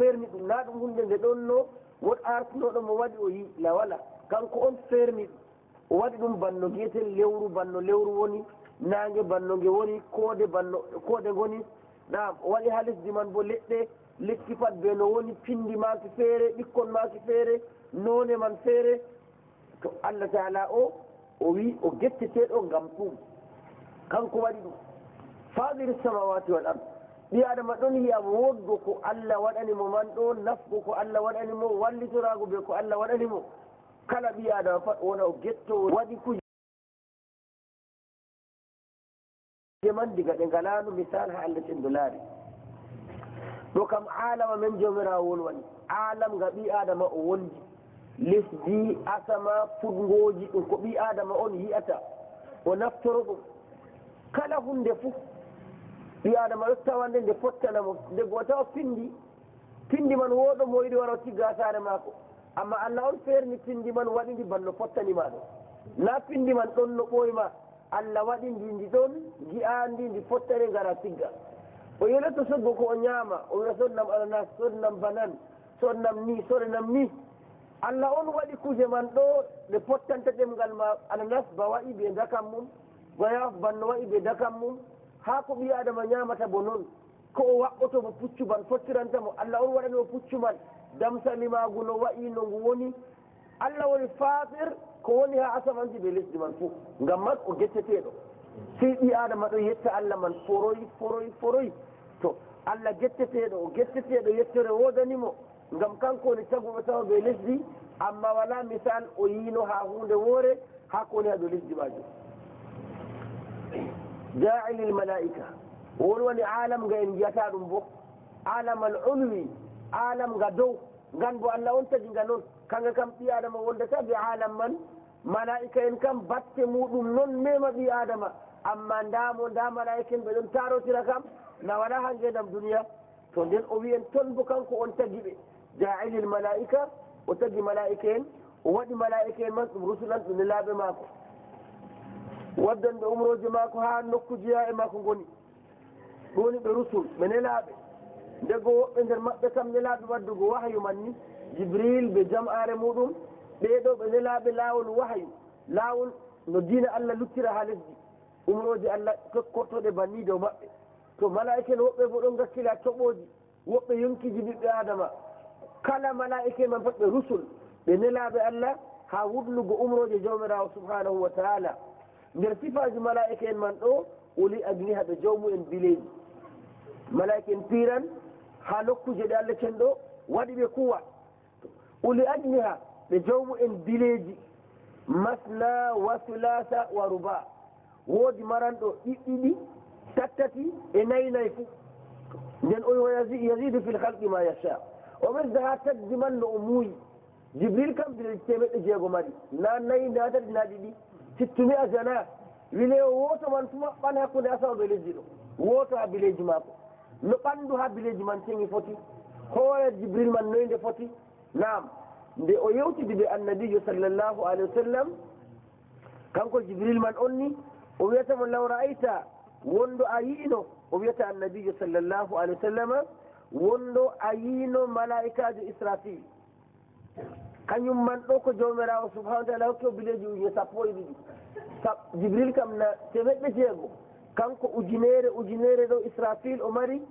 fermi ɗum na ɗum hunde nde ɗon no woɗ artinoɗo mo waɗi o yi la wala kanko on fermi ɗum o waɗi ɗum banno guiyeten lewru banno lewru woni nangue banno nge woni koode goni nam o waɗi ha lesdi man bo leɗɗe lekki pat be no woni pindi maki feere ɓikkon maki feere none man feere to Allah taala o wi o getteteɗo ngam ɗum kanko waɗi ɗum fadir samawati wal ard ɓi adama ɗon yiya wodgo ko Allah waɗanimo man ɗo nafgo ko Allah waɗanimo wallitorago be ko Allah waɗanimo kala ɓi adama pat wona o getto waɗi kuje man diga ɗe ngalano misal ha Allah cendo laari ɗo kam alama men jomirawo wolwani alam nga ɓi adama o wondi lesdi asama fuɗgoji ɗum ko ɓi adama on yiyata o naftoro ɗum kala hunde fuu ɓi adama ɗo tawande nde fottanamo nde go tawa pindi man woɗo mo yiɗi wara o tigga sare mako amma Allah on ferni pindi man waɗidi banno fottanima ɗo na pindi man ɗon no ɓoyma Allah waɗi ndi ɗon gi'a ndi fottane ngara tigga o yeletto sodgo ko o ñaama o wiya sodnam ananas sodnam banan sodnam ni Allah on waɗi kuje man ɗo ɗe fottanta ɗemgal ma ananas ba waɗi ɓe dakam mum goyaf banno waɗi ɓe dakam mum ha ko ɓi adama ñamata bo noon ko o waɓɓoto mo puccu man fottirantamo Allah on waɗanimo puccu man damsani magu no wayi no ngu woni Allah woni fatir ko woni ha asamanji ɓe lesdi man fof ngam man o getteteɗo sey ɓi adama ɗo yetta Allah man foroyi to Allah getteteɗo o getteteɗo yettere wodanimo ngam kanko woni taguɓe tawa ɓe lesdi amma wala misal o yiino ha hunde woore ha ko woni ha ɗo lesdi majum ja'ilil malaika won woni alam nga en jiyata ɗum bo alam al ulwi alam nga dow ngan bo Allah on tagi nga noon kanga kam ɓi adama wondata ɓe alam man malaika en kam batte muɗum noon mema ɓi adama amma nda malaika en ɓe ɗon tarotira kam na wala ha ngenam duniya to nden o wiyen toon bo kanko on tagi ɓe ja'ilil malaika o tagi malaika en o waɗi malaika en man ɗum rusulan ɗum nelaɓe maako waddan ɓe umroje maako ha nokkujiya e maako goni ɗum woni ɓe rusul ɓe nelaɓe ndego woɓɓe nder maɓɓe kam nelaɓe waddugo wahayu man ni jibril ɓe jam'are muɗum ɓeɗo ɓe nelaɓe lawol wahayu lawol no diina Allah luttira ha lesdi umroje Allah kokkortoɗe banni dow maɓɓe to malaika en woɓɓe bo ɗon gakkila toɓoji woɓɓe yonkiji ɓiɓɓe adama kala malaika en man pat ɓe rusul ɓe nelaɓe Allah ha wudlugo umroje jawmirawo subhanahu wa taala nder sifaji malaika en man ɗo uli ajniha ɓe jawmu'en bileji malaika en piran ha nokkuje ɗe Allah cen ɗo waɗi ɓe kuwa uli ajniha ɓe jawmu'en bileji masna wa sulasa wa ruba woodi maranɗo ɗiɗɗiɗi tattati e nayi fuu nden o yazidu fil halqi ma yasha o ɓesda ha tagdi man no o muuyi jibril kam bileji temeɗɗe jeego mari na nayi na tati na ɗiɗi sittumi a jana wile o woto man fu maɓɓan hakkude asawa ɓe lesdi ɗo woto ha bileji maako no ɓandu ha bileji man teŋi foti hoore jibril man noynde foti naam nde o yewtidi ɓe annabijo sallllahu alayhi wa sallam kanko jibril man on ni o wiyatamo law ra'ayta wondo a yiino o wiyata annabijo sallllahu alayhi wa sallama wondo a yiino malaikajo israfil kañum man ɗo ko jawmirawo subhanahu wa taala hokki o bileji ujune sappo e ɗiɗi jibril kam na temeɗɗe jeego kanko ujunere ɗo israfil o mari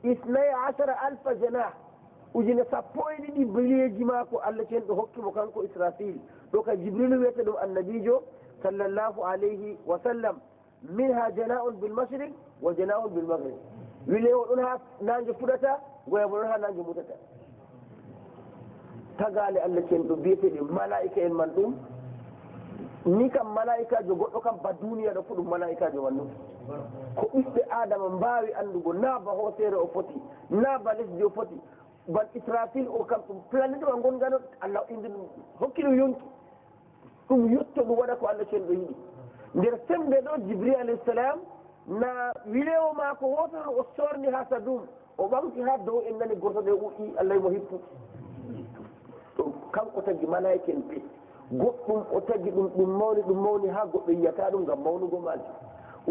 isnay ashara alfa janah ujune sappo e ɗiɗi bileji maako Allah cen ɗo hokkimo kanko israfil ɗo ka jibril wiyata ɗum annabijo sallllahu alayhi wa sallam minha jana'un bil mashriq wa jana'un bil maghrib wile o ɗon ha nange fuɗata goya mo ɗon ha nange mutata tagale Allah cen ɗo biyeteɗe malaika en man ɗum ni kam malaikajo goɗɗo kam ba duniya ɗo fu ɗum malaikajo man ɗum ko ɓiɓɓe adama mbawi andugo na ba hoosere o foti na ba lesdi o foti ban israfil o kam ɗum planète ma gongano Allah indi ɗum hokki ɗum yonki ɗum yetto ɗum waɗa ko Allah cen ɗo yiɗi nder sembe ɗo jibril alayhissalam na wilewo maako wotono o sorni ha sadum o ɓamti ha dow en nani goto ɗe u'i Allah mo hippu to kanko tagi malaika en ɓe goɗɗum o tagi ɗum mawni ha goɗɗo yiyata ɗum ngam mawnugo majum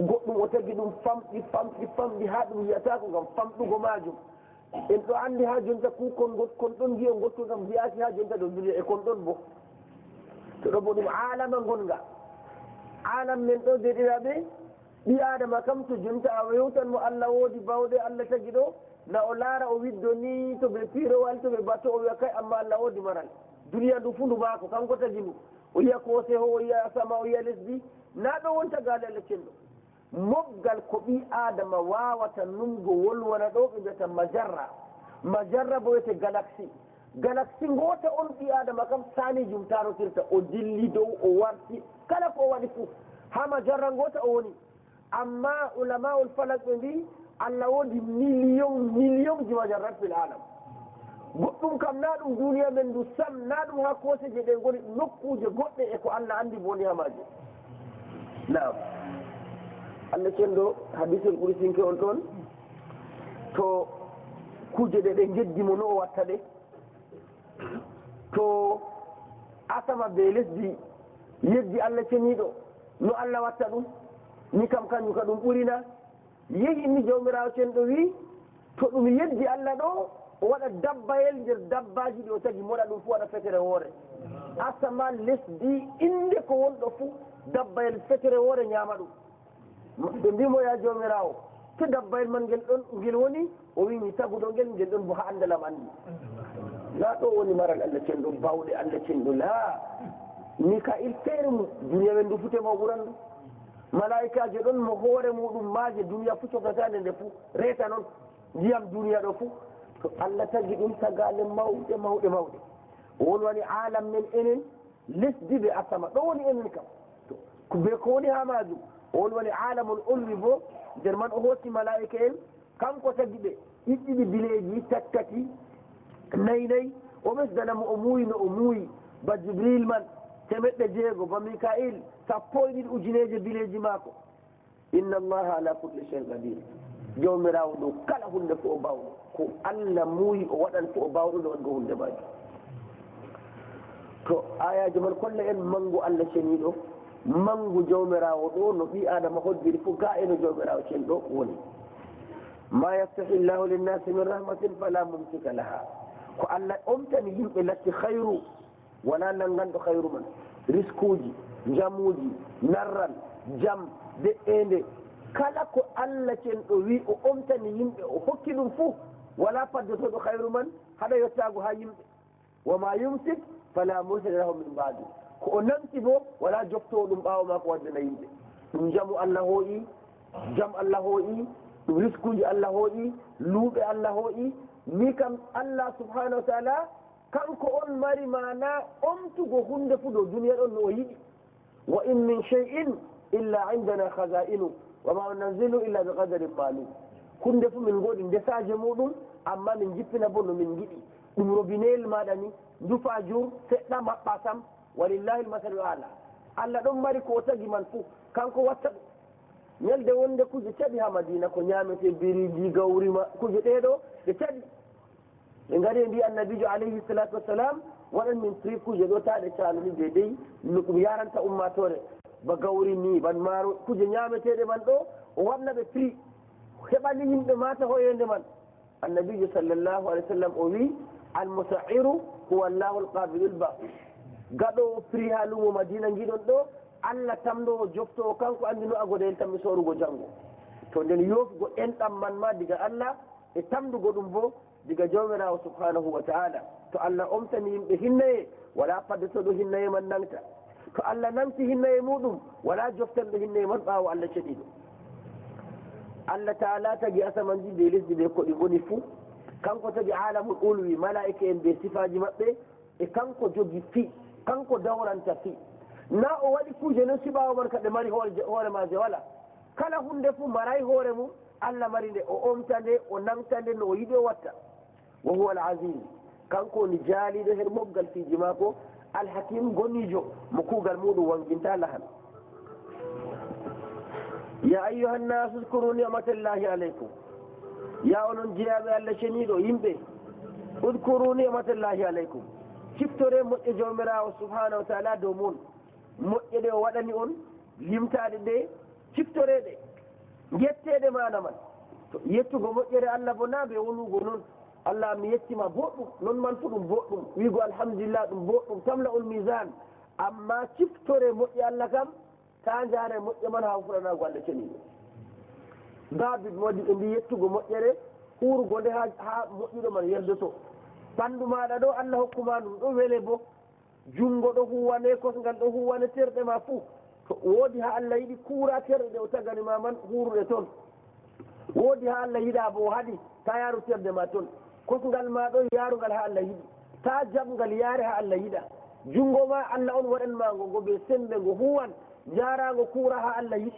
goɗɗum o tagi ɗum famɗi ha ɗum yiyata ko ngam famɗugo majum en ɗo andi ha jonta kukon gotkon ɗon giyo gotkon kam wiyaki ha jonta ɗo duniya e kon ɗon bo to ɗo bo ɗum alama gonga alam men ɗo deɗiraɓe ɗi adama kam to jonta a yewtan mo Allah woodi bawɗe Allah tagi ɗo na o laara o widdo ni to ɓe pirowal to ɓe bato o wiya kay amma Allah woodi maral duniya ndu fu ndu maako kanko tagi ndu o yiya koose ho o yiya sama o yiya lesdi na ɗo wonta gaale Allah cenɗo moggal ko ɓi adama wawata numgo wolwana ɗo ɓe mbiyata majarra bo wiyete galaxie ngota on ɓi adama kam sani jum tarotirta o dilli dow o warti kala ko o waɗi fuu ha majarra ngota o woni amma ulamaul falak ɓe mbi Allah woodi million ji majarrat fil alam goɗɗum kam na ɗum duniya men ndu sam na ɗum ha koseje ɗe goni nokkuje goɗɗe e ko Allah andi boni ha maje naam Allah cenɗo hadisul qudsinke on ɗon to kuje ɗe ɗe jeddimo no o watta ɗe to asama be lesdi yeddi Allah ceniɗo no Allah watta ɗum ni kam kañum ka ɗum ɓurina yehi inni jawmirawo cenɗo wi to ɗum yeddi Allah ɗo o waɗa dabbayel nder dabbaji ɗi o tagi moɗa ɗum fu waɗa fetere hoore asama lesdi inde ko wonɗo fu dabbayel fetere hoore ñama ɗum ɓe mbimo ya jawmirawo to dabbayel man ngel ɗon ngel woni o wi mi taguɗo ngel ɗon bo ha andalam andi la ɗo woni maral Allah cenɗo bawɗe Allah cenɗo la Mika'il feere mum duniya men ndu futema ɓuran ɗum malaikajo ɗon mo hoore muɗum maaje duniya fu cogatande nde fu reeta noon ndiyam duniya ɗo fu to Allah tagi ɗum tagale mawɗe won wani alam men enen lesdi ɓe asama ɗo woni enen kam to be ko woni ha majum won wani alamul ulwi bo nder man o hoosi malaika en kanko tagi ɓe ɗiɗɗiɗi bileji tattati nayyi o ɓesdanamo o muuyi no o muuyi ba jibril man 600 ba mika'il 12,000 bileji maako inna allaha ala kulli shay'in qadir jawmirawo ɗo kala hunde fu o bawɗo ko Allah muuyi o waɗan fu o bawɗo ɗo wadgo hunde maji to ayaji man kolle en mangu Allah ceniɗo mangu jawmirawo ɗo no ɓi adama hoddiri fu ga eno jawmirawo cen ɗo woni ma yaftahi llahu linnasi min rahmatin fala mumsika laha ko Allah omtani yimɓe latti hayru wona nanganɗo hayru man riskuji jamuji narral jam de'ende kala ko Allah cenɗo wi o omtani yimɓe o hokki ɗum fuu wala paddotoɗo hayru man haɗa yettago ha yimɓe wama yumsik fala mursila lahu min ba'di ko o namti bo wala joftowo ɗum ɓawo ma ko waddana yimɓe ɗum jamu Allah hooƴi jam Allah hooƴi ɗum riskuji Allah hooƴi luuɓe Allah hooƴi mi kam Allah subhanahu wa taala kanko on mari mana omtugo hunde fu ɗo duniya ɗon no o yiɗi wa in min shay'in illa indana khaza'inu wa ma nunazzilu illa bi qadarin ma'lum hunde fu min goɗi ndesaje muɗum amma min jippina bo no min giɗi ɗum robinel maɗa ni ndufa jur seɗɗa maɓɓa sam walillahi lmasalu ala Allah ɗon mari ko o tagi man fu kanko watta ɗum ñalde wonde kuje caɗi ha madina ko ñamete biriji gawrima kuje ɗeɗo ɗe caɗi ɓe ngari mbi annabijo alayhi salatu wassalam waɗan min prix kuje ɗo taɗe calani deydey no ɗum yaranta ummatore ba gawri ni ban maaro kuje ñameteɗe man ɗo o wanna ɓe prix heɓani yimɓe mata hoyende man annabijo sallllahu alih w sallam o wi almusairu huwa llahu alqabilu lba'i gaɗo prix ha lumo madina giɗon ɗo Allah tamɗo o joftowo kanko andi no agoɗen tammi sorugo janggo to nden yofgo enɗam man ma diga Allah e tamdugo ɗum bo diga jawmirawo subhanahu wa ta'ala to Allah omtani yimɓe hinnaye wala paddotoɗo hinnaye man nanta to Allah namti hinnaye muɗum wala joftanɗo hinnaye man ɓawo Allah caɗiɗo Allah ta'ala tagi asamanji ɓe lesdi ɓe ko ɗi goni fuu kanko tagi alamul ulwi malaika en ɓe sifaji maɓɓe e kanko jogi fi kanko dawranta fi na o waɗi kuje noon siɓawo man kaɓe mari hoore maje wala kala hunde fuu maray hoore mum Allah mari nde o omta nde o namta nde no o yiɗi o watta wa huwa al-aziz kanko woni jaaliɗo hen moggal fiji mako alhakim gonijo mo kuugal muɗum wanginta lahan ya ayyuha nnasu uskuru ni'matallahi alaykum ya onon jeyaɓe Allah ceniɗo yimɓe uskuru ni'matallahi alaykum ciftore moƴƴe jawmirawo subhanahu wa taala dow mon moƴƴe ɗe o waɗani on limtaɗe ɗe ciftoreɗe jetteɗe mana man to yettugo moƴƴere Allah bo na ɓe wonugo noon Allah mi yettima boɗɗum non man fu ɗum boɗɗum wiigo alhamdulillah ɗum boɗɗum tamla'ul misan amma ciftore moƴƴi Allah kam ta jaare moƴƴe man ha furanago Allah ceniɗo babid modi ɓe mbi yettugo moƴƴere hurugo nde ha moƴƴuɗo man yerdoto ɓandu maɗa ɗo Allah hokkuma ɗum ɗo wele bo jungo ɗo huwane kosgal ɗo huwane terɗe ma fuu to woodi ha Allah yiɗi kuura terɗe ɗe o taganima man huruɗe toon woodi ha Allah yiɗa bo haɗi ta yaaru terɗe ma toon kosgal ma ɗon yaarugal ha Allah yiɗi ta jaɓgal yaare ha Allah yiɗa jungo ma Allah on waɗanmago ngo ɓe sembe ngo huwan jarago kuura ha Allah yiɗi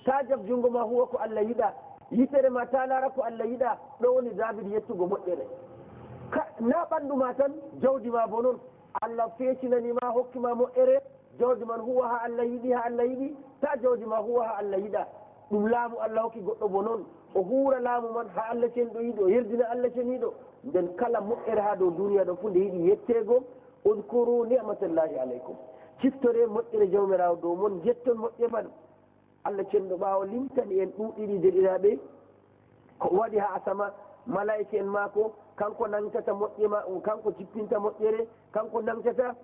ta jab jungo ma huwa ko Allah yiɗa yitere ma ta laara ko Allah yiɗa ɗo woni dabidi yettugo moƴƴere na ɓandu ma tan jawdi ma bo noon Allah feetinanima hokkima moƴƴere jawdi man huwa ha Allah yiɗi ha Allah yiɗi ta jawdi ma huwa ha Allah yiɗa ɗum laamu Allah hokki goɗɗo bo noon o huura laamu man ha Allah ceniɗo yiɗi o yerdina Allah ceniɗo nden kala moƴƴere ha dow duniya ɗo fu nde yiɗi yettego udkuru ni'matallahi aleykum ciftore moƴƴere jawmirawo dow mon jetton moƴƴe man Allah cenɗo ɓawo limtani en ɗuɗɗiɗi deɗiraɓe ko waɗi ha asama malaika en maako kanko nangtata moƴƴe ma kanko jippinta moƴƴere kanko nangtata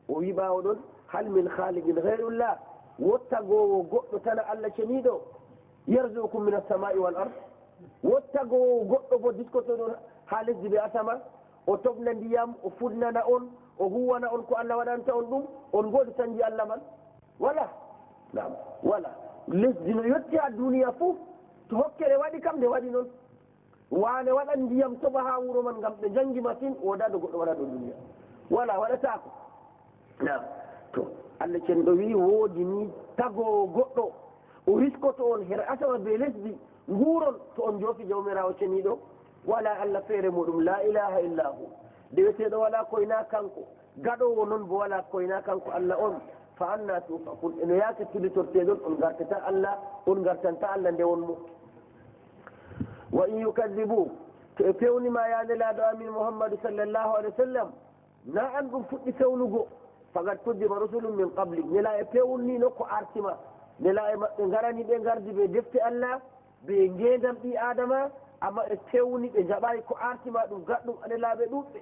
o wi ɓawo ɗon hal min khaliqin ghayrullah wottagowo goɗɗo tana Allah ceniɗo yarzukum min as-sama'i wal ard wottagowo goɗɗo bo diskoto ɗon ha lesdi ɓe asama o tobna ndiyam o fudnana on o huwana on ko Allah waɗanta on ɗum on goɗi sanji Allah man wala nam wala lesdi no yetti ha duniya fuu to hokkere waɗi kam nde waɗi noon wane waɗan ndiyam toɓa ha wuro man ngam ɓe jangi masine wodaɗo goɗɗo waɗa ɗo duniya wala waɗatako nam to Allah cenɗo wi woodi ni tagowo goɗɗo o riskoto on her asama be lesdi nguuron to on joofi jawmirawo ceniɗo wala Allah feere muɗum la ilaha illa hu deweteɗo wala koyna kanko gaɗowo noon bo wala koyna kanko Allah on fa anna tufakun eno yaake tilitorteɗon on gartata Allah on gartanta Allah nde wonmo wa in yukadibu to e fewnima yande laaɗo amin mouhammadou sallllahu alih wa sallam na an ɗum fuɗɗi fewnugo fagat kuddima rusulum min qabli nela e pewnino ko artima nela e maɓɓe garani ɓe gardi ɓe defte Allah ɓe ngendam ɓi adama amma ɓe pewni ɓe jaɓayi ko artima ɗum gaɗɗum anelaɓe ɗuɓɓe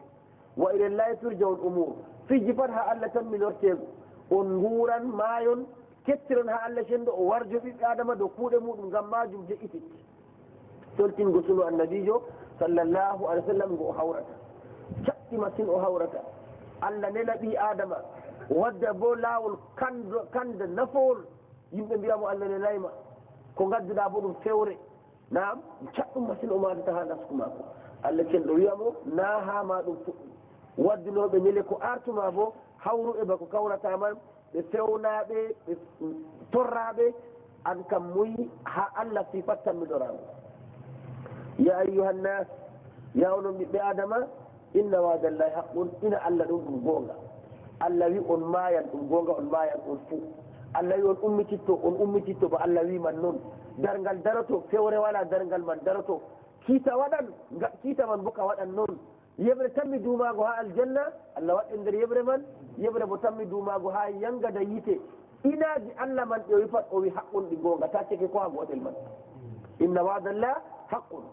wa ilallahi turjaul umur fijji pat ha Allah tan minortego on nguuran maayon kettiron ha Allah cenɗo o warjo ɓiɓɓe adama dow kuuɗe muɗum ngam majum de'itit toltingo suno annabijo sallllahu alih w sallam ngo o hawrata caɗɗi masine o hawrata Allah nela ɓi adama wadda bo laawol kanda nafowol yimɓe mbiyamo Allah nelayma ko gadduɗa bo ɗum fewre nam caɗɗum masine o matata ha dasku mako Allah cenɗo wiyamo na ha ma ɗum fuɗɗi waddinoɓe nele ko artuma bo hawru e bako kawrataman ɓe fewnaɓe ɓe torraɓe an kam muyi ha Allah sifat tammiɗorama ya ayyuha nnas ya onon ɓiɓɓe adama inna wadallahi haqqun ina Allah ɗum ɗum gonga Allah wi on mayan ɗum gonga on mayan on fuu Allah wi on ummititto ba Allah wi man noon dargal daroto fewre wala dargal man daroto kiita waɗan kiita man bo ka waɗan noon yeɓre tammi duumago ha aljanna Allah waɗe nder yeɓre man yeɓre bo tammi duumago ha yangada yiite inaji Allah man ɗe o wi pat o wi haqqun ɗi gonga ta ceke ko ha gotel man inna wadallah haqqun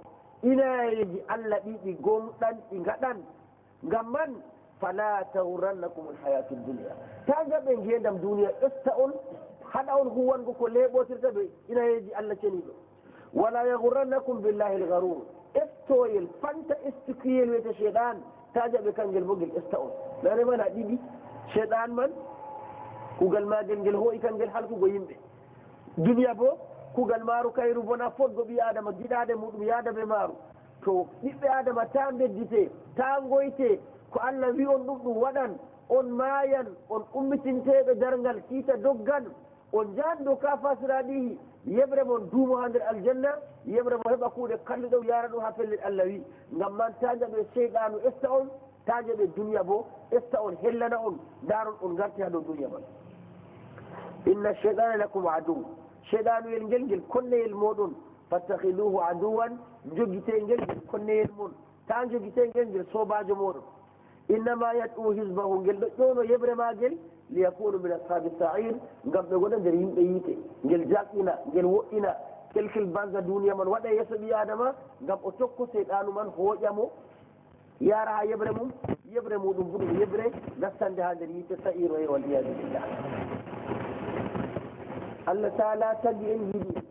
inayeji Allah ɗiɗi gonɗan ɗi gaɗan ngam man fala tawrannakum alhayatu dunia ta jaɓe ngendam duniya ƴesta on haɗa on huwango ko leɓotirta ɓe inayeji Allah ceniɗo wala yagurrannakum billahi algarur estoyel fanta estikuyel wiyete cheyɗan ta jaɓe kangel bo gel ƴesta on nane man a ɗiɗi cheyɗan man kugal magel ngel hooyi kangel halkugo yimɓe duniya bo kugal maaru kayru bona fodgo ɓi adama giɗade muɗum yaada ɓe maaru to ɓiɓɓe adama ta beddite ta goyte ko Allah wi on ɗum ɗum waɗan on maayan on ummitinteɓe dargal kiita doggan on jaan dow ka fasiraɗihi yeɓre mon duumo ha nder aljanna yeɓre mo heɓa kuuɗe kalluɗo yara ɗum ha pellel Allah wi ngam man tajaɓe cheyɗanu esta on tajaɓe duniya bo esta on hellana on daron on garti ha dow duniya man inna cheyɗana lakum adow cheyɗanuyel ngel ngel konneyel moɗon fattahiduhu aduwan joguite ngel ngel konneyel mon ta joguite ngel ngel sobajo moɗon innama yad'u hisbahu ngel ɗo ƴowno yeɓre magel liyakunu min ashabi sa'ir ngam ɓe goɗa nder yimɓe yiite ngel jaɓɓina ngel woɗɗina kelkel banga duniya man waɗa yeeso ɓi adama ngam o tokko seyɗanu man hooƴamo yara ha yebre mum yebre muɗum fu ɗum yebre nastande ha nder yite sa'iro e waliyadu billah. Allah taala tagi en yiɗi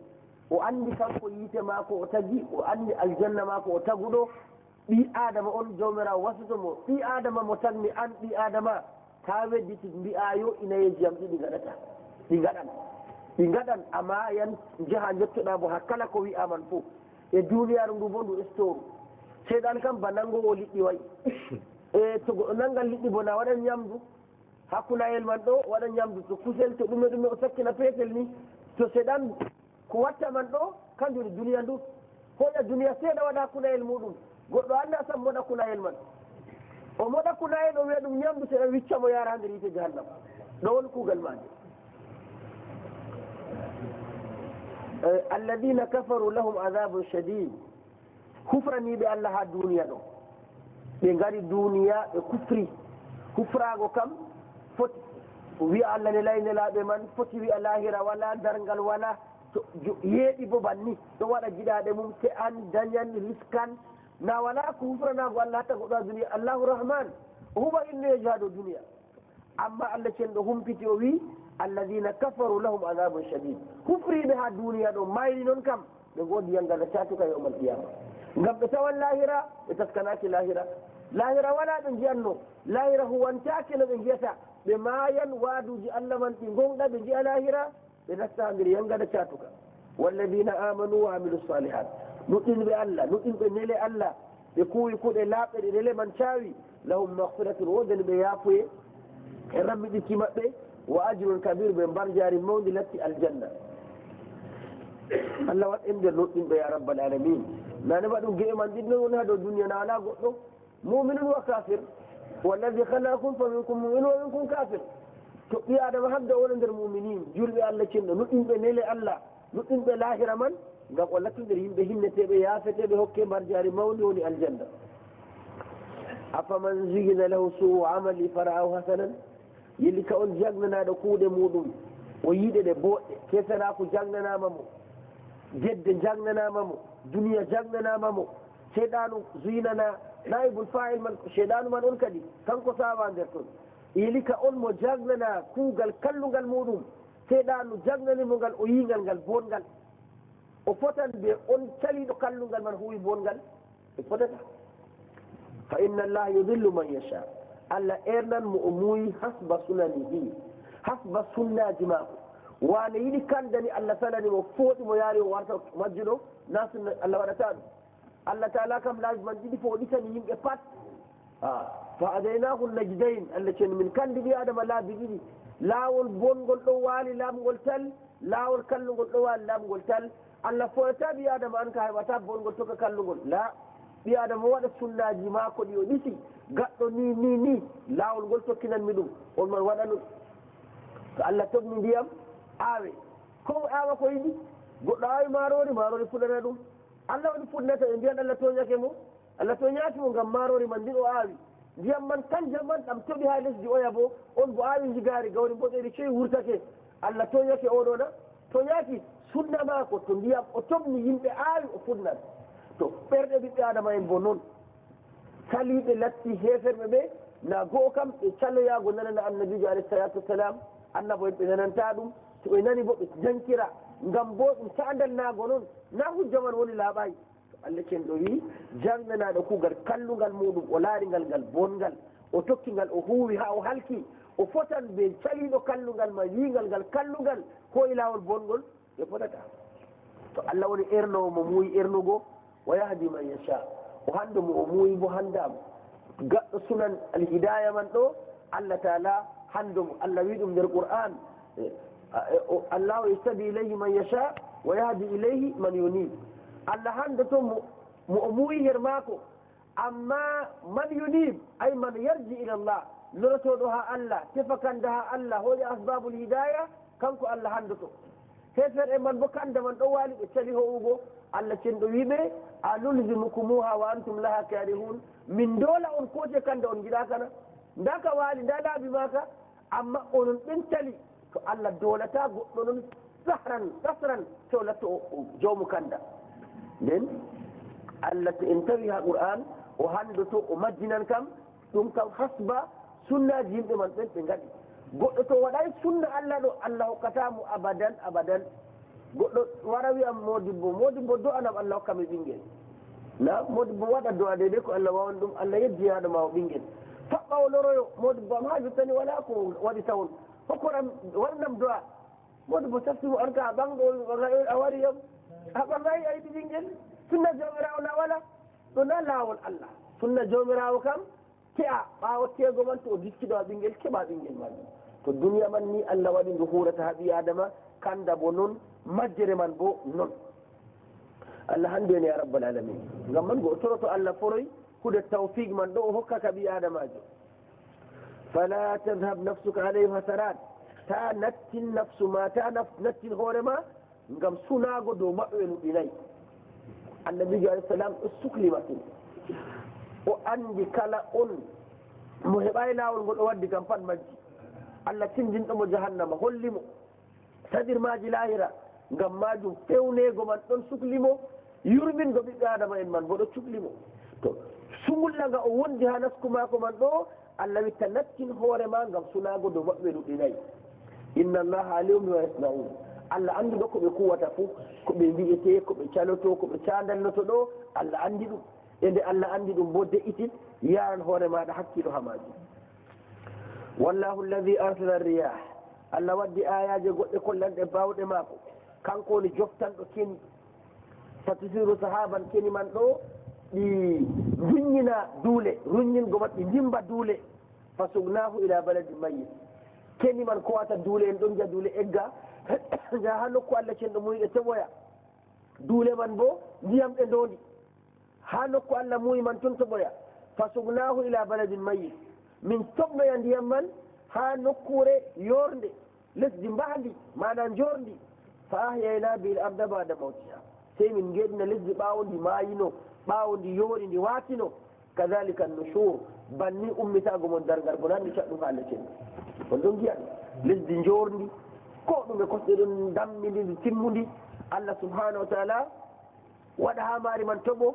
o andi kanko yite maako o tagi o andi aljanna maako o taguɗo ɓi adama on jawmirawo wasutomo ɓi adama mo tanmi an ɓi adama ta wedditi mbi'a yo inayeji yam ɗiɗi gaɗata ɗi gaɗan amma yan jaha jettoɗa bo hakkala ko wi'aman fof e duniyaru ndu bo ndu estoru seyɗan kam ba nangowo liɗɗi wayi e to goɗɗo nangal liɗɗi bo na waɗan ñamdu hakkunayel man ɗo waɗa ñamdu to kusel to ɗume ɗume o sakkina peetel ni to seɗan ko watta man ɗo kanjum woni duniya ndu hoƴa duniya seeɗa waɗa hakkunayel muɗum goɗɗo anda tan moɗa kunayel man o moɗa kunayel o wiya ɗum ñamdu seɗa wiccamo yara ha nder yite jahannam ɗo woni kuugal maje. alladina kafaru lahum adabun shadid hufraniɓe allah ha duniya ɗo ɓe gari duniya ɓe kufri hufrago kam foti wiya allah ne laynelaɓe man foti wiya lahira wala dargal wala to yeeɗi bo banni ɗo waɗa giɗaɗe mum te an dañan riskan na wala ko hufranago allah hatta goɗɗo ha duniya allahu rahman o huɓa innoyejo ha ɗo duniya amma allah cenɗo humpiti o wi alladina kafaru lahum adabun shadid hufriɓe ha duniya ɗo mayri noon kam ɓe godi yangada catuka yawmal qiyama ngam ɓe tawan lahira ɓe taskanaki lahira lahira wala ɓe jiyanno lahira huwantake no ɓe jiyata ɓe mayan waduji allah man ɗi gonɗa ɓe jiya lahira ɓe nasta nder yangada catuka walladina amanu wa amilu salihat nuɗɗinɓe allah nuɗɗinɓe nele allah ɓe kuwi kuɗe laaɓɓe ɗe nele man cawi lahum mahfiratun wodani ɓe yaafoye e rammiɗiki maɓɓe wa ajrun kabir ɓe mbar jari mawdi latti aljanna. allah wat en nder nuɗɗinɓe ya rabbal alamin nane waɗum gueɓe man ɗin non woni ha dow duniya na wala goɗɗo muminun wa kafir walladi halaqakum fa minkum mumin wa minkum kafir to ɓi adama habda wona nder muminin julɓe allah cenɗo nuɗɗinɓe nele allah nuɗɗinɓe lahira man ngam o lattu nder yimɓe hinneteɓe yaafeteɓe hokke mbar jari mawdi woni aljanna. afaman zuyina lahu suu amali fara'ahu hasanan yelli ka on jagnanaɗo kuuɗe muɗum o yiɗe ɗe boɗɗe kesanaku jagnanama mo jedde jagnanama mo duniya jagnanama mo seyɗanu zuyinana naibul fa'il man seyɗanu man on kadi kanko sawa nder toon yeli ka on mo jagnana kuugal kallugal muɗum seyɗanu jagnanimo ngal o yingal ngal bongal o fotan ɓe on caliɗo kallugal man huwi bongal ɓe fotata fa inna allaha yudillu man yasha allah ernan mo o muuyi hasba sunanihi hasba sunnaji mako wane yiɗi kandani allah sananimo fooɗi mo yaari o warta majjuɗo na sunna allah waɗata ɗum allah taala kam laabi man ɗiɗi fo o ɗitani yimɓe pat fa adaynahu najdain allah ceni min kandi ɓi adama laabi ɗiɗi laawol bongol ɗo waali laamgol tal laawol kallugol ɗo waali laamgol tal allah foyata ɓi adama an ka heɓata bongol toka kallugol la ɓi adama waɗa sunnaji maako ɗi o ɗisi gaɗɗo ni laawol ngol tokkinanmi ɗum on man waɗa ɗum to allah togni ndiyam aawe ko aawa ko yiɗi goɗɗo aawi marori fuɗana ɗum allah waɗi fuɗnata e mbiyan allah toñake mo allah toñaki mo ngam marori man ndin o aawi ndiyam man kanjam man ɗam toɓi ha lesdi oya bo on bo aawi jigari gawri boɗeri coyi wurtake allah toñake oɗona toñaki sunna maako to ndiyam o tobni yimɓe aawi o fuɗnat to ɓerɗe ɓiɓɓe adama en bo noon saliɓe latti heferɓe ɓe na go'o kam ɓe calloyago nanana annabijo alayhi salatu wassalam annabo en ɓe nananta ɗum to ɓe nani bo ɓe jankira ngam bo ɗum tandalnago noon na hujja man woni laaɓayi to allah cenɗo wi jangnanaɗo kuugal kallugal muɗum o laaringal ngal bongal o tokkingal o huuwi ha o halki o fotan ɓe caliɗo kallugal ma yingal ngal kallugal ko e lawol bongol ɓe fotata to allah woni ernowo mo muuyi ernugo wa yahdi man yasha o hande mo o muuyi bo handama gaɗɗo sunan alhidaya man ɗo allah taala handomo allah wi ɗum nder qur'an allahu yastabi ilayhi man yasha wa yahdi ilayhi man yunib allah handoto mo o muuyi her maako amma man yunib ay man yarji ila llah lorotoɗo ha allah tefa kanda ha allah hoƴa asbabul hidaya kanko allah handoto hefer e man bo kanda man ɗo waali ɓe cali ho'ugo allah cenɗo wiɓe a nulzimukumuha wa antum laha karihun min doola on kote kanda on giɗa kana nda ka waali nda laabi maka amma onon ɓen cali to allah doolata goɗɗo noon sahran to latto jawmu kanda nden allah to en tawi ha qur'an o handoto o majjinan kam ɗum kam hasba sunnaji yimɓe man ɓen ɓe ngaɗi. goɗɗo to waɗay sunna Allah ɗo Allah hokkatamo abadan. goɗɗo wara wiyam modibbo do anam Allah hokkami ɓinguel na modibbo waɗa do ade de ko Allah wawan ɗum Allah yeddinaɗo ma o ɓinguel faɓɓa o loroyo modibbo am ha jottani wala ko waɗi tawon hokkoɗam waɗanam do'a modibbo saftimo an ka a ɓanɗo a wari yam a ɓangayi a yiɗi ɓinguel sunna jomirawo na wala ɗo na lawol Allah sunna jomirawo kam ke'a ɓawo tego man to o dikkiɗo a ɓinguel keɓa ɓinguel majum to duniya man ni Allah waɗi ndu hurata ha ɓi adama kanda bo noon majjere man bo noon Allah handeni ya rabbal alamin ngam man go toroto Allah foroy hude tawfiq man ɗo o hokkaka ɓi adamajo fala tadhhab nafsuka alayhim hasarat ta nattin nafsu ma ta nattin hoore ma ngam sunago dow maɓɓe ɓe nuɗɗinayi annabijo alayhi salam ɗo suklimatin o andi kala on mo heɓayi lawol ngol o waddi kam pat majji Allah tindinɗomo jahannama hollimo saɗirmaji lahira ngam majum fewnego man ɗon suklimo yurmingo ɓiɓɓe adama en man bo ɗo cuklimo to sungullaga o wondi ha nasku mako man ɗo Allah witta nattin hoore ma ngam sunago dow maɓɓe nuɗɗinayi inna allaha alimun bima yasnaun Allah anduɗo koɓe kuwata fo koɓe mbi'ete koɓe caloto koɓe cadalloto ɗo Allah andi ɗum e nde Allah andi ɗum bo de'itin yaran hoore maɗa hakkilo ha majum wallahu alladi arsala riyah Allah waddi ayaje goɗɗe kollanɗe bawɗe maako kanko woni joftanɗo keni fatisiru sahaban keni man ɗo ɗi ruññina duule ruññingo man ɗi jimba duule fasugnahu ila baladi mayyit keni man ko wata duule en ɗon jaa duule egga jaa ha nokku Allah cenɗo muyɗe teɓoya duule man bo ndiyam ɗe ndondi ha nokku Allah muyi man toon toɓoya fasugnahu ila baladin mayyit min toɓnoya ndiyam man ha nokkure yorde lesdi mbahdi mana jordi fa ahyayna bil arda ba'da mawtiha sey min geɗina lesdi ɓawo ndi mayino ɓawo ndi yoori ndi watino kadhalika nushur banni ummitago mon dargal bo nanni caɗɗum ha Allah cenɗo on ɗon giya lesdi jordi ko ɗum e kosɗe ɗon dammidi ndi timmudi Allah subhanahu wa taala waɗa ha mari man toɓo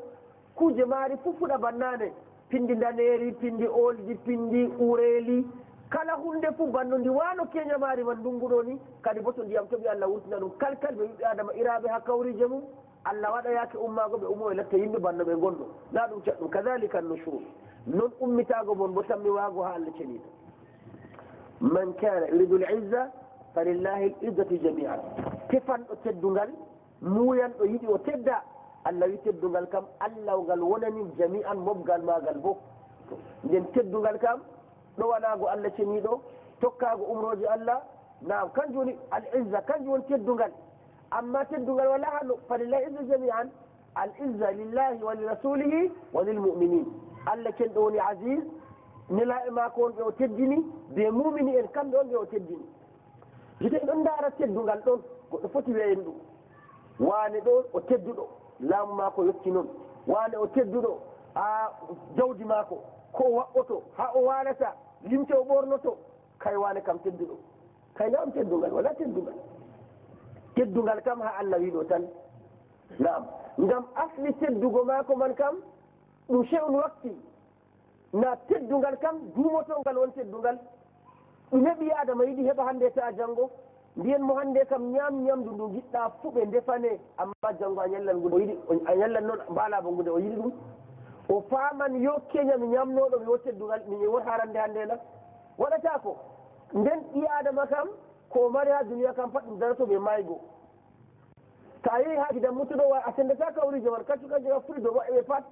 kuje mari fufuɗa bannane pindi daneri pindi oldi pindi ureli kala hunde fu banno ndi wano keña mari man ndunguɗo ni kadi bo to ndiyam toɓi Allah wurtina ɗum kalkal ɓe ɓiɓɓe adama iraɓe ha kawrije mum Allah waɗa yake ummago ɓe ummo e latta yimɓe banno ɓe gonɗo na ɗum caɗɗum kadhalika nushur non ummitago mon bo tammi wago ha Allah ceniɗo man kana yuridu l izza falillahi l izzatu jamian tefanɗo teddungal muyanɗo yiɗi o tedda Allah wi teddungal kam Allah ngal wonani jami'an mobgal magal bo nden teddungal kam ɗo wanago Allah ceniɗo tokkago umroji Allah naam kanjum woni al izza kanjum woni teddungal amma teddungal wala hano falillahi izza jami'an al izza lillahi wa li rasulihi wa lil mu'minin Allah cenɗo woni aziz nela e mako on ɓe o teddini be mumini en kamɓe on ɓe o teddini hite ɗon dara teddungal ɗon goɗɗo foti weyen ɗum wane ɗo o tedduɗo laamu mako yetti noon wane o tedduɗo ha jawdi mako ko waɓɓoto ha o walata limte o ɓornoto kay wane kam tedduɗo kay naam teddungal wala teddungal kam ha Allah wiɗo tan naam ngam asli teddugo mako man kam ɗum shay'un wakti na teddungal kam dumotongal won teddungal ɗum heɓi adama yiɗi heɓa hande ta janggo mbiyen mo hande kam ñamdu ndu giɗɗa fu ɓe ndefane amma janggo a ñallan gude o yiɗi a ñallan noon mbalaba gude o yiɗi ɗum o faman yo keñami ñamnoɗo mi wo teddungal mi won harande hande na waɗata ko nden ɓi adama kam ko mari ha duniya kam pat ɗum darato ɓe maygo ta yehi ha gidan mutuɗo a sendata kawrije man kaccu a fuɗi dow maɓɓe pat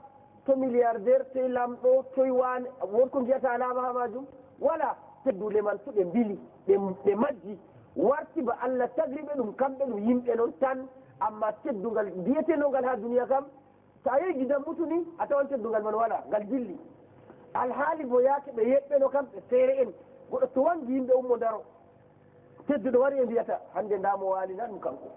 to milliardaire toye lamɗo toye wane wonko mbiyata alama ha majum wala teddule man fu ɓe mbili ɓe majji warti ba Allah tagriɓe ɗum kamɓe ɗum yimɓe noon tan amma teddungal mbiyetenogal ha duniya kam sa yehi gidan mutu ni a tawan teddungal man wala ngal dilli alhaali bo yaake ɓe yeɓɓeno kamɓe feere en goɗɗo to wangi yimɓe ummo daro tedduɗo wari e mbiyata hande ndamo walina ɗum kanko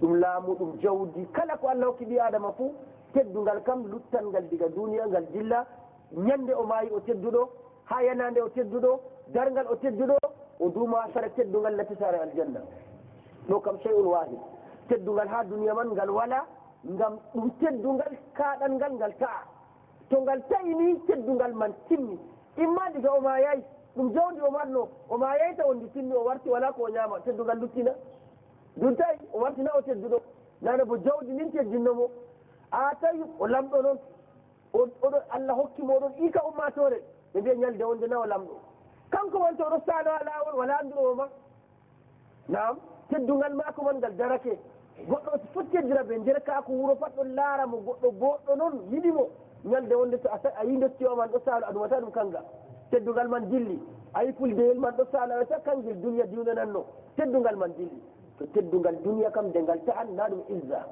ɗum laamu ɗum jawdi kala ko Allah hokki ɓi adama fuu teddungal kam luttan ngal diga duniya ngal dilla ñande o maayi o tedduɗo ha yanande o tedduɗo dargal o tedduɗo o duuma sara teddungal lati sare aljanna ɗo kam shay'un wahid teddungal ha duniya man ngal wala ngam ɗum teddungal kaɗangal ngal ta'a to ngal tawini teddungal man timmi imma diga o ma yayi ɗum jawdi o marno o ma yeyta on ndi timmi o warti wala ko o ñaama teddugal luttina ɗum tawi o wartina o tedduɗo nane bo jawdi nin teddinnomo a tawi o lamɗo noon oɗo Allah hokkimo oɗon ika ummatore ɓe mbiya ñalde wonde nawa lamɗo kanko wonto oɗo saano ha lawol wala anduɗomo ma nam teddungal mako man ngal darake goɗɗo foti teddira ɓe nder kako wuuro pat ɗon laara mo goɗɗo boɗɗo noon yiɗimo ñalde wonde so a yi ndottiyo man ɗo saalo aɗumata ɗum kanga teddugal man dilli ayi puldeyel man ɗo saalo awata kangel duniya diwnananno teddugal man dilli to teddugal duniya kam de ngal ta'an na ɗum izza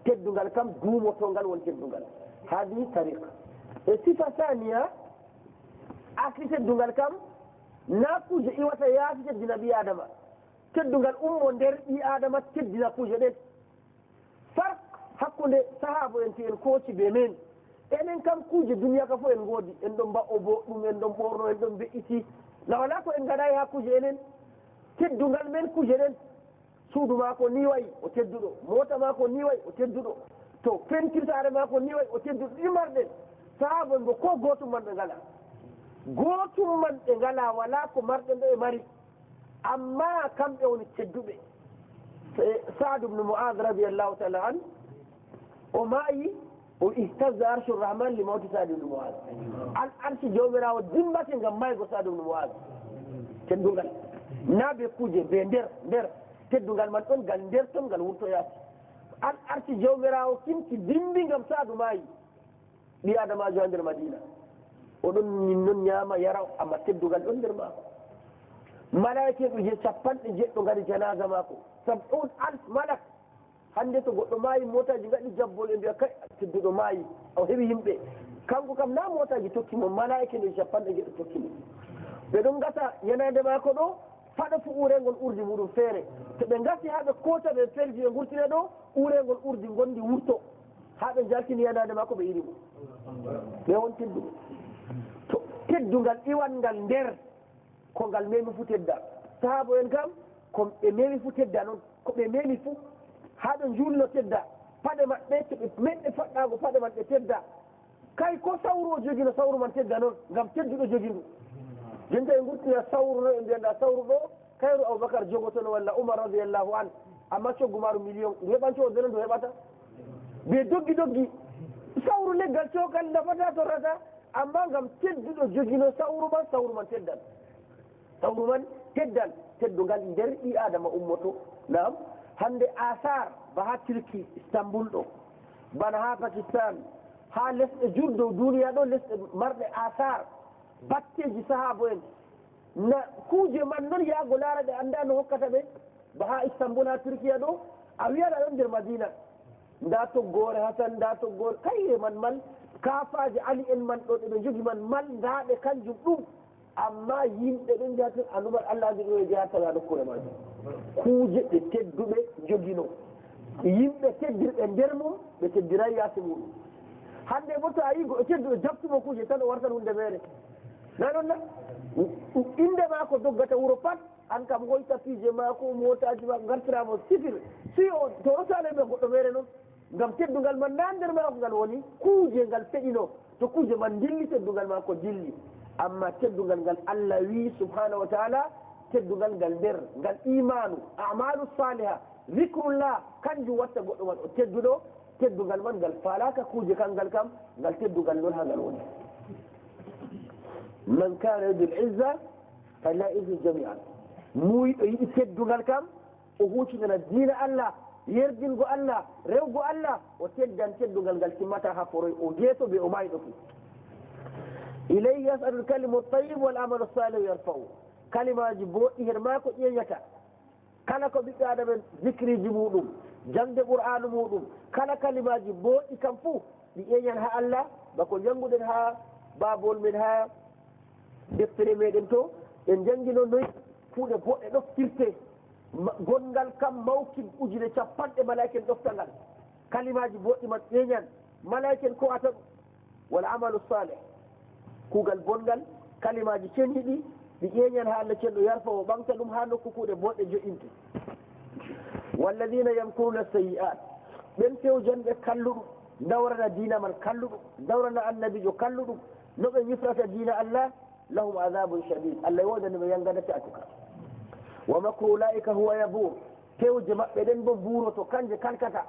teddugal kam duumotongal won teddugal hadi tariqa e sifa saniya akli teddungal kam na kuje iwata yaasi teddina ɓi adama teddungal ummo nder ɓi adama teddina kuje ɗen farq hakkude sahaba en ti en kooci ɓe men enen kam kuje duniya ka fof en goodi en ɗon mba'o boɗɗum en ɗon ɓorno en ɗon be'iti na wala ko en gaɗayi ha kuje enen teddungal men kuje ɗen suudu mako ni wayi o tedduɗo mota mako ni wayi o tedduɗo to pentirtare mako ni wayi o tedduɗo ɗimarɗen sahaba en bo ko gotum man ɓe ngala gotum man ɓe ngala wala ko marɗen ɗo e mari amma kamɓe woni tedduɓe Sa'd ibn Mu'adh radiyallahu ta'ala an o maayi o ihtazza arshu rahman li mawti Sa'd ibn Mu'adh al arshi jawmirawo dimbake ngam maygo Sa'd ibn Mu'adh teddugal naaɓe kuje ɓe nder teddugal man ɗon ngal nder ton ngal wurtoyaki al arshi jawmirawo kimti dimbi ngam Sa'd maayi ɓi adamajo ha nder Madina oɗon min noon ñaama yara amma teddugal ɗon nder maako malaikeɓe je 70 ngadi janaga maako 70,000 malak hande to goɗɗo maayi motaji gaɗi jabbol e mbiya kay tedduɗo maayi o heeɓi yimɓe kanko kam na motaji tokkimo malaike nde 70 tokkimo ɓe ɗon gasa yanade maako ɗo faɗa fu urengol urdi muɗum feere to ɓe gasi ha ɓe koota ɓe felji ɓe gurtina ɗo urengol urdi gondi wurto ha ɓe jaltini yanade maako ɓe irimo ɓe won tedduɓe to teddungal iwangal nder ko ngal memi fu tedda sahabo en kam ko ɓe memi fu tedda noon ko ɓe memi fu ha ɓe julno tedda paɗe maɓɓe to ɓe meɗɗe faɗɗago paɗe maɓɓe tedda kay ko sawru o jogino sawru man tedda noon ngam tedduɗo jogi ndu jonta e gurtina sawru noon e mbiyanɗa sawru ɗo kayru Aboubacar jogotono walla Oumar radiallahu an amma coggumaru million ɗum heɓan coodeno ndu heɓata ɓe doggi sawru leggal cokal nafata torrata amma ngam tedduɗo jogino sawru man teddan sawru man teddan teddugal nder ɓi adama ummoto nam hande asar ba ha Turki Istanbul ɗo bana ha Pakistan ha lesɗe jurdow duniya ɗo lesɗe marɗe asar batteji sahabo en na kuje man noon yaago laara ɗe anda no hokkata ɓe ba ha Istanbul ha Turkiya ɗo a wiyaɗa ɗon nder Madina nda toggore Hasan nda toggore kayre man mal kafaji Ali en man ɗo ɗeɓe jogi man mal ndaɓe kanjum ɗum amma yimɓe ɗon jahata anduman Allah andi ɗo e jahataga nokkure majum kuje ɓe tedduɓe jogino yimɓe teddirɓe nder mum ɓe teddiray yaasi muɗum hande bo to a yi goɗɗo tedduɗo jabtumo kuje tan o wartan hunde mere na ɗon na inde mako doggata wuuro pat an kam hoyta piije mako motaji mako gartiramo sifir si o to o sale ɓe goɗɗo mere noon ngam teddugal man na nder mako ngal woni kuje ngal feƴino to kuje man dilli teddugal mako dilli amma teddugal ngal Allah wi subhanahu wa ta'ala teddugal ngal nder ngal imanu a'malu saliha zikrullah kanjum watta goɗɗo man o tedduɗo teddugal man ngal falaka kuje kangal kam ngal teddugal noon ha ngal woni man kana yuridu al-izza fala izza jami'an muyɗo yiɗi teddugal kam o hucinana diina Allah yerdingo Allah rewgo Allah o teddan teddugal ngal timmata ha foroy o jeeto ɓe o mayɗo fu ilayhi yas'alu al-kalimu at-tayyib wal amalu as-salih yarfa'u kalimaji boɗɗi hen ma ko ƴeeñata kala ko ɓiɓɓe adama zikriji muɗum jangde qur'anu muɗum kala kalimaji boɗɗi kam fuu ɗi ƴeeñan ha Allah bako janguɗen ha babol men ha deftere meɗen to en jangino noyi kuuɗe boɗɗe ɗoftirte gongal kam mawkin ujune 50 malaiken ɗofta ngal kalimaji boɗɗi man ƴeeñan malaiken ko ata ɗum wal amalu salih kuugal bongal kalimaji cenɗiɗi ɗi ƴeeñan ha Allah cenɗo yarfa o ɓamta ɗum ha nokku kuuɗe boɗɗe joƴinte walladina yamkuruna sayyi'at ɓen fewjanɓe kalluɗum dawrana dina man kalluɗum dawrana annabijo kalluɗum no ɓe yifrata dina allah lahum adabun shadid allah wodani ɓe yangadate atuka wa makru ulaika huwa yabur fewje maɓɓe ɗen bo buuroto kanje kalkata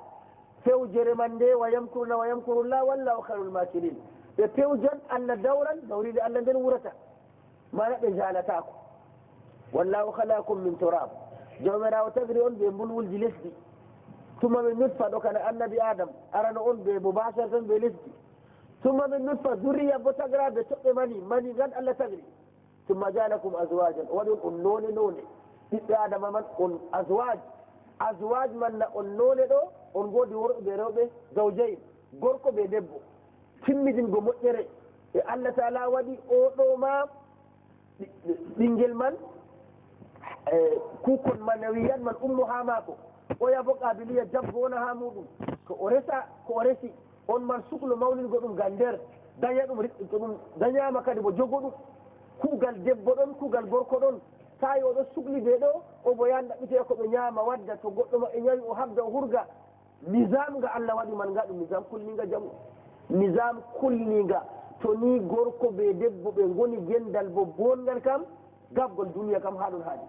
fewjere man nde wa yamkuruna wa yamkurullah wallahu khairul makirin ɓe pewjan allah dawran dawride allah nden wurata mana ɓe jalatako wallahu khalakum min turab jawmirawo tagri on ɓe mbulwulji lesdi tuma min nutfa ɗo kana annabi adam arano on ɓe mubashar tan ɓe lesdi tuma min nutfa zuriya bo tagraɓe toɓɓe mani gan allah tagri tumma jalakum azwajan o waɗi on none ɓiɓɓe adama man on azwaj man na on none ɗo on godi worɓe ɓe rewɓe zawjayn gorko ɓe debbo timmidingo moƴƴere e allah taala waɗi oɗo ma ɓinguel man kukon man wiyan man ummu ha mako oya bo qabiliya jabbo wona ha muɗum ko o resi on man suklo mawningo ɗum gal nder daña ɗum to ɗum dañama kadi mo jogo ɗum kuugal debbo ɗon kuugal gorko ɗon tawi oɗo sukli ɓe ɗo o bo yan ɗaɓɓite ko ɓe ñaama wadda to goɗɗo maɓɓe ñawi o habda o hurga nisam nga allah waɗi man nga ɗum nisam kulninga jamu nisam kulninga to ni gorko ɓe debbo ɓe goni gendal bo bongal kam gabgol duniya kam haɗon haaɗi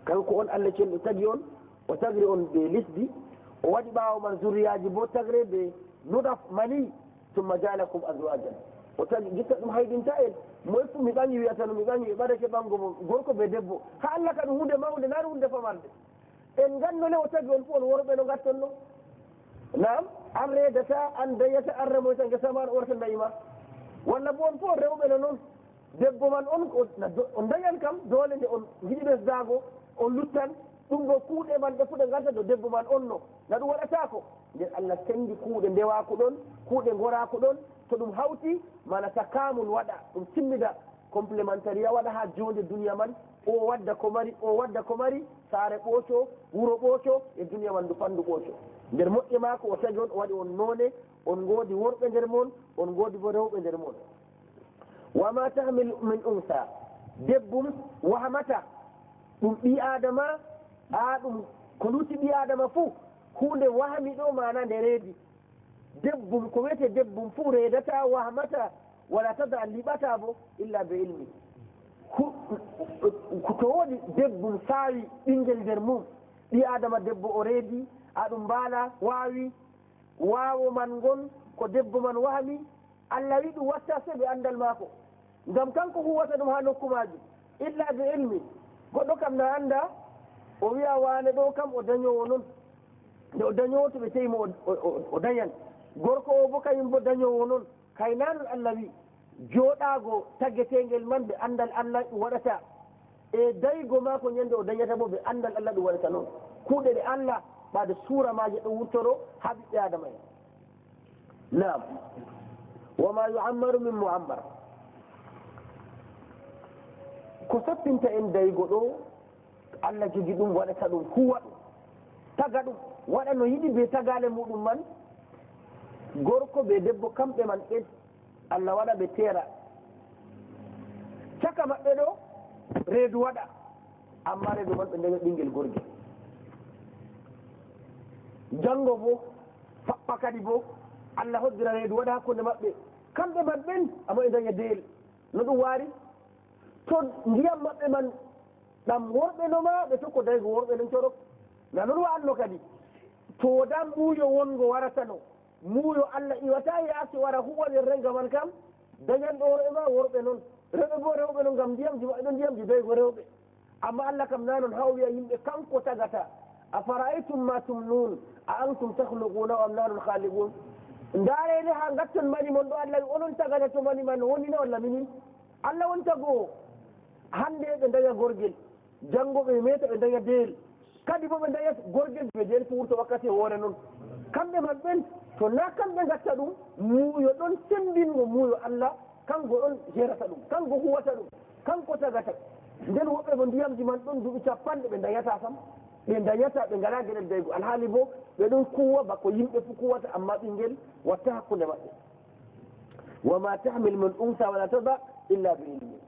kanko on allah cenɗo tagi on o tagri on ɓe lesdi o waɗi ɓawo man zuriyaji bo tagre ɓe nuɗaf mani tumma jalakum azwajan o tagi gitta ɗum haydinta en moye fu mi ɓañi wiyata no mi ɓañi ɓe ɓaɗake ɓango mo gorko ɓe debbo ha allah ka ɗum hunde mawde nani hunde famarde en gandole o tagi on fu on worɓe no gatton no nam an redata an dayata an remoyta guesama an orta dayima walla bo on fu on rewɓe no noon debbo man on dañan kam dole nde on jiɗi ɓesdago on luttan ɗum ɗo kuuɗe man ɗe fu ɗe ganta do debbo man on no na ɗum waɗatako nden allah sendi kuuɗe ndewaku ɗon kuuɗe goraku ɗon to ɗum hawti mana takamul waɗa ɗum timmida complémentaria waɗa ha jonde duniya man o wadda ko mari saare ɓooco wuro ɓooco e duniya man ndu fandu ɓooco nder moƴƴe mako o tagi on o waɗi on none on goodi worɓe nder mon on goodi bo rewɓe nder mon wama tahmil min unsa debbum wahamata ɗum ɓi adama ɗum ko lutti ɓi adama fuu hunde wahami ɗo mana nde reedi debbum ko wiyete debbum fuu reedata wahamata wala tada liɓata bo illa be ilmi to woodi debbum saawi ɓinguel nder mum ɓi adama debbo o reedi aɗum mbaala waawi waawo man ngon ko debbo man wahami allah wi ɗum watta se ɓe andal maako ngam kanko huwata ɗum ha nokkumaji illa be ilmi goɗɗo kam na anda o wiya wane ɗo kam o dañowo noon nde o dañowo to ɓe teyimo o dañan gorko o bo kañum bo dañowo noon kaynanon allah wi jooɗago taggetengel man ɓe andal allah ɗum waɗata e daygo ma ko ñande o dañata bo ɓe andal allah ɗum waɗata noon kuuɗe ɗe allah ɓaade suura maje ɗo wurtoro ha ɓiɓɓe adama en nam wama yuammaru min muammar ko sappinta en daygo ɗo allah jogi ɗum waɗata ɗum huwa ɗum taga ɗum waɗa no yiɗi be tagale muɗum man gorko ɓe debbo kamɓe man ɓe allah waɗa ɓe teera caka maɓɓe ɗo reedu waɗa amma reedu man ɓe daña ɓinguel gorgel janngo bo faɓɓa kadi bo allah hoddira reedu waɗa hakkunde maɓɓe kamɓe man ɓen amma ɓe daña deyel no ɗum waari to ndiyam maɓɓe man ɗam worɓe noma ɓe tokko daygo worɓe nen corok na noon wanno kadi to dan ɓuuyo wongo warata no muuyo allah iwata yaasi wara huwaɗen renga man kam dañanɗo worɓe ma worɓe noon rewɓe bo rewɓe noon ngam ndiyamji maɓɓe ɗo ndiyamji daygo rewɓe amma allah kam na noon ha wiya yimɓe kanko tagata a fara'aytum ma tumnun a antum tahluquna am nanun khaliqun ndaarede ha gatton mani mon ɗo allah wi onon tagata to mani man wonino walla minin allah won tagoo hande ɓe daña gorgel janngo ɓe meta ɓe daña deyel kadi bo ɓe dañat gorgel ɓe deyel fu wurto wakkati woore noon kamɓe man ɓen to na kamɓe gatta ɗum muuyo ɗon sembingo muuyo allah kanko ɗon jerata ɗum kanko huwata ɗum kanko tagata nden woɓɓe mo ndiyamji man ɗon duuɓi capanɗe ɓe dañata kam ɓe dañata ɓe ngala gueɗel daygo alhaali bo ɓe ɗon kuwa bako yimɓe fu kuwata amma ɓinguel watta hakkude maɓɓe wama tahmil min unsa wala tada illa bi ilmi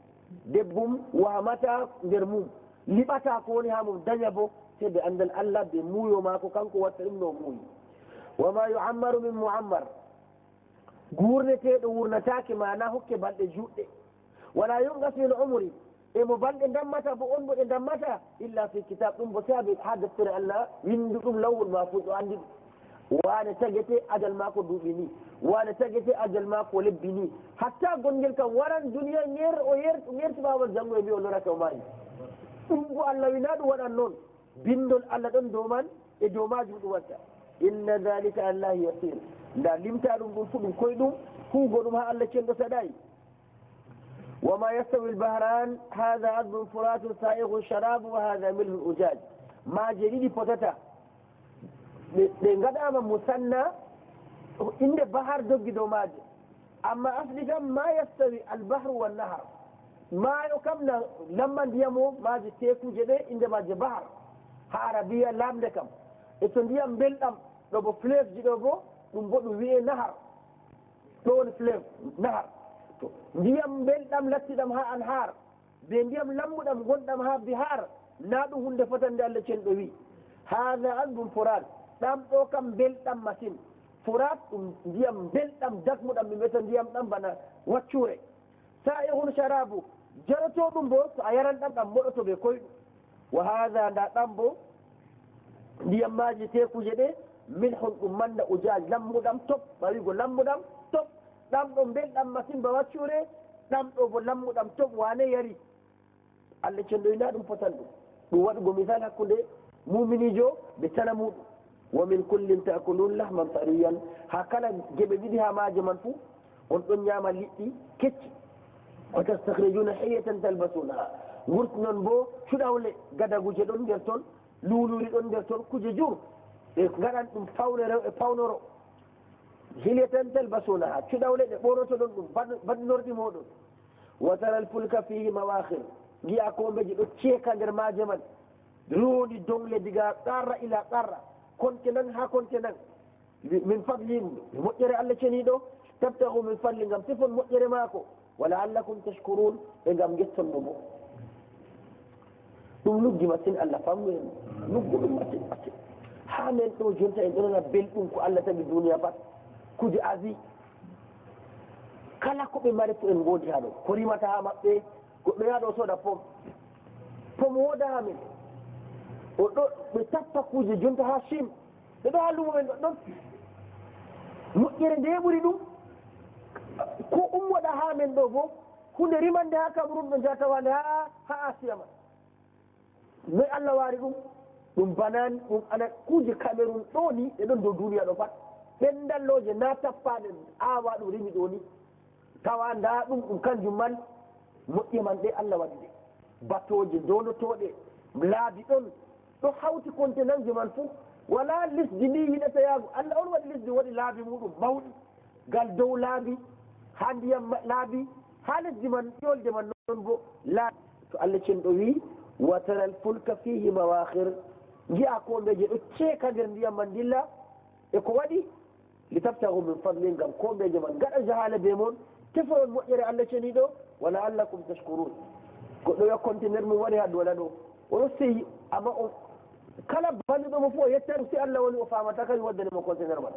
debbum wamata nder mum liɓata ko woni ha mum daña bo te ɓe andal allah ɓe muuyo mako kanko watta ɗum no muuyi وما يعمر من معمر غورنتي دو ورنتاكي ما نا هوكي بالدي جودي ولا ينقص من عمري e mo balɗe dammata bo on boɗe dammata illa fi kitab ɗum bo saabi ha deftere allah windu ɗum lawol ma fu ɗo andi ɗum wane tagete adal mako duuɓi ni wane tagete adal mako lebbi ni hatta gonngel kam waran duniya yer o yertimama janngo e mbi o lorata o mari ɗum bo allah wina ɗum waɗan noon bindol allah ɗon dow man e dow majum ɗum watta inna dhalika allahi yasir nda limta ɗum ɗum fu ɗum koye ɗum huugo ɗum ha allah cenɗo saɗayi وما يستوي البحران هذا عذب فرات سائغ شراب وهذا ملح أجاج ما جديد فتاتا لنقد أما مثنى إن بحر دوغي دوماج أما أصلي ما يستوي البحر والنهر ما يكمنا لما ديامو ما جتيكو جدي عندما جبحر عربية لام دكم إتون ديام بلتم لو فليف جدوبو نمبو ويه نهر دون فليف نهر ndiyam belɗam lattiɗam ha anhar be ndiyam lammuɗam gonɗam ha bihar na ɗum hunde fotande allah cenɗo wi hada andum furat ɗam ɗo kam belɗam masine furat ɗum ndiyam belɗam dakmuɗam mi wiyata ndiyam ɗam bana waccure sa'ihun sharabu jaroto ɗum bo so a yaran ɗam ɗam moɗoto ɓe koyɗum wa hada nda ɗam bo ndiyam maji tekuje ɗe milhun ɗum manda ujaj lammuɗam top ɓawigo lammuɗam top ɗam ɗo belɗam masine ba waccure ɗam ɗo bo lammuɗam top wane yari allah cenɗoyna ɗum fotan ɗum ɗum waɗugo misal hakkude muminijo ɓe tana muɗum wa min kullin takulun lahman tariyan ha kala geɓe ɗiɗi ha maaje man fuu on ɗon ñaama liɗɗi kecci wa tastahrijuna hiyatan talbasunaha gurti noon bo cuɗawle gadaguje ɗon nder toon luuluri ɗon nder toon kuje jur ɓe gaɗan ɗum fawne e fawnoro hilatan talbasunaha cuɗawle ɗe ɓoroto ɗon ɗum badnorɗi moɗon wa tara alfulka fihi mawahir giya kombeji ɗo ceeka nder maaje man rooɗi dongle diga qarra ila qarra konte nan ha konte nan min fadli moƴƴere allah ceniɗo tabtahu min fadli ngam sifon moƴƴere maako wala allakum tashkurun e ngam gettonmo bo ɗum luggi masine allah fammu en luggo ɗum masine masine ha men ɗo jonta en ɗonana belɗum ko allah tagi duniya pat kuje asi kala ko ɓe mari fu en goodi ha ɗo ko rimata ha maɓɓe goɗɗo yaɗo soda pom woda ha men o ɗo ɓe tappa kuje jonta ha chine ɓe ɗo ha lumo men ɗoɗɗon moƴƴere nde ɓuri ɗum ko ummoɗa ha men ɗo bo hunde rimande ha Cameroun ɗo jatawande ha Asia man noy allah waari ɗum banani ɗum ana kuje Cameroun ɗo ni ɗe ɗon dow duniya ɗo pat ɓendalloje na tappaɗe awa ɗum rimi ɗo ni tawa nda ɗum kanjum man moƴƴe man ɗe allah waɗi ɗe batoje dolotoɗe laabi ɗon ɗo hawti contenant ji man fuu wala lesdi ndi yiɗata yaago allah on waɗi lesdi waɗi laabi muɗum mawɗi ngal dow laabi ha ndiyam laabi ha lesdi man ƴolde man noon bo laabi to allah cenɗo wi wa tara alfulka fihi mawahir jiya kombeje ɗo ceeka nder ndiyam man dilla e ko waɗi li tabtahu min fadli ngam kombeje man gaɗa jahala be moon tefoyon moƴƴere allah ceniɗo wala allakum tashkurun goɗɗo yakkonte nder mum waɗi ha dola ɗo oɗo seyi amma o kala balluɗomo fof o yettaɗum si allah woni o famata kadi waddanemo contenaire man